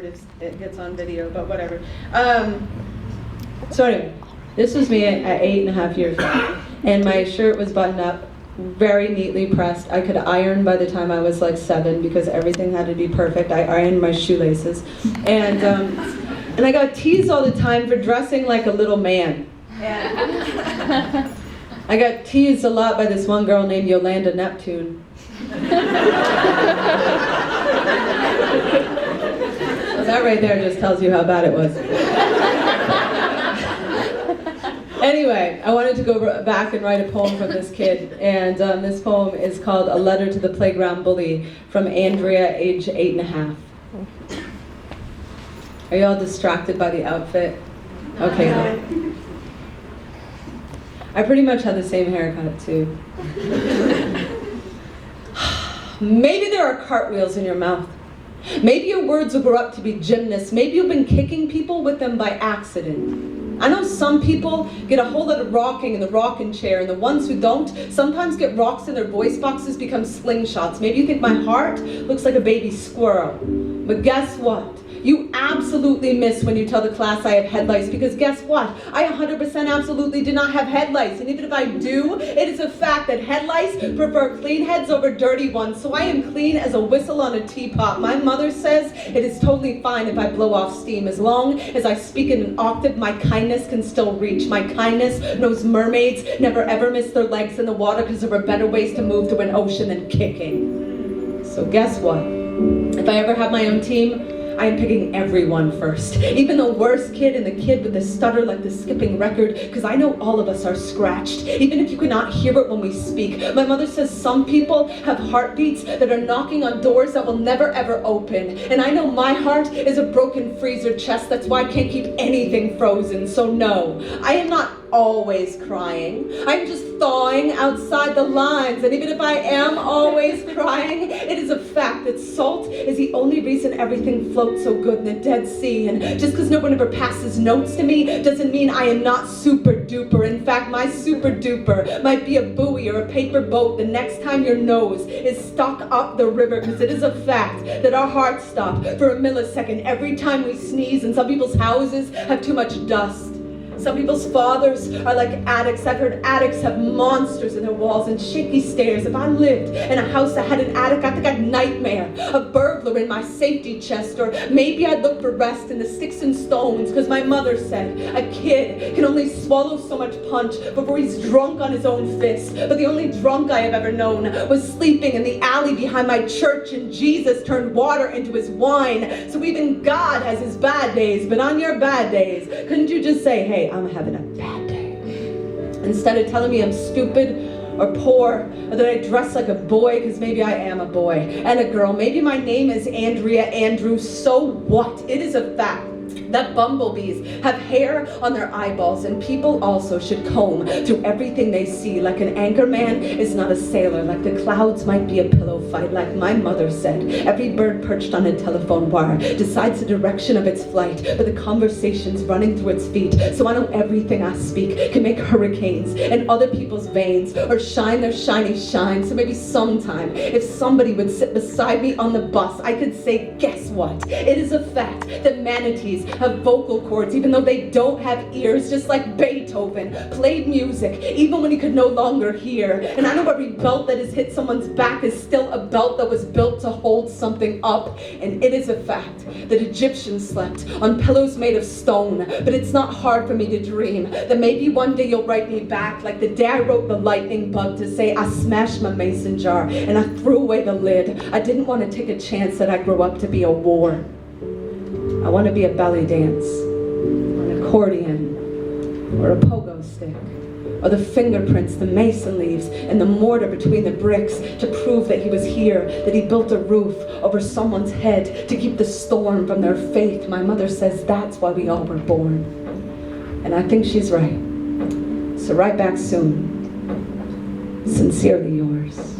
it gets on video, but whatever. So anyway, this was me at 8.5 years old, and my shirt was buttoned up, very neatly pressed. I could iron by the time I was like 7 because everything had to be perfect. I ironed my shoelaces, and I got teased all the time for dressing like a little man. And I got teased a lot by this one girl named Yolanda Neptune. That right there just tells you how bad it was. Anyway, I wanted to go back and write a poem from this kid, and this poem is called A Letter to the Playground Bully from Andrea, age 8.5. Are you all distracted by the outfit? Okay. I pretty much had the same haircut too. Maybe there are cartwheels in your mouth. Maybe your words will grow up to be gymnasts. Maybe you've been kicking people with them by accident. I know some people get a whole lot of rocking in the rocking chair, and the ones who don't sometimes get rocks in their voice boxes become slingshots. Maybe you think my heart looks like a baby squirrel. But guess what? You absolutely miss when you tell the class I have headlights, because guess what? I 100% absolutely do not have headlights, and even if I do, it is a fact that headlights prefer clean heads over dirty ones, so I am clean as a whistle on a teapot. My mother says it is totally fine if I blow off steam, as long as I speak in an octave my kindness can still reach. My kindness knows mermaids never ever miss their legs in the water because there are better ways to move through an ocean than kicking. So guess what? If I ever have my own team, I am picking everyone first. Even the worst kid and the kid with the stutter like the skipping record, because I know all of us are scratched, even if you cannot hear it when we speak. My mother says some people have heartbeats that are knocking on doors that will never ever open. And I know my heart is a broken freezer chest, that's why I can't keep anything frozen. So no, I am not always crying. I'm just thawing outside the lines, and even if I am always crying, it is a fact that salt is the only reason everything floats so good in the Dead Sea. And just because no one ever passes notes to me doesn't mean I am not super duper. In fact, my super duper might be a buoy or a paper boat the next time your nose is stuck up the river, because it is a fact that our hearts stop for a millisecond every time we sneeze, and some people's houses have too much dust. Some people's fathers are like addicts. I've heard addicts have monsters in their walls and shaky stairs. If I lived in a house that had an attic, I think I'd nightmare a burglar in my safety chest. Or maybe I'd look for rest in the sticks and stones, because my mother said a kid can only swallow so much punch before he's drunk on his own fist. But the only drunk I have ever known was sleeping in the alley behind my church, and Jesus turned water into his wine. So even God has his bad days, but on your bad days, couldn't you just say, hey, I'm having a bad day, instead of telling me I'm stupid or poor, or that I dress like a boy, because maybe I am a boy and a girl. Maybe my name is Andrea Andrew. So what? It is a fact that bumblebees have hair on their eyeballs, and people also should comb through everything they see. Like an anchor man is not a sailor, like the clouds might be a pillow fight. Like my mother said, every bird perched on a telephone wire decides the direction of its flight, but the conversations running through its feet. So I know everything I speak can make hurricanes in other people's veins, or shine their shiny shine. So maybe sometime, if somebody would sit beside me on the bus, I could say, guess what? It is a fact that manatees have vocal cords even though they don't have ears, just like Beethoven played music even when he could no longer hear. And I know every belt that has hit someone's back is still a belt that was built to hold something up. And it is a fact that Egyptians slept on pillows made of stone. But it's not hard for me to dream that maybe one day you'll write me back like the day I wrote The Lightning Bug, to say I smashed my mason jar and I threw away the lid. I didn't want to take a chance that I'd grow up to be a war. I want to be a belly dance, or an accordion, or a pogo stick, or the fingerprints, the mason leaves, and the mortar between the bricks to prove that he was here, that he built a roof over someone's head to keep the storm from their faith. My mother says that's why we all were born. And I think she's right. So write back soon. Sincerely yours.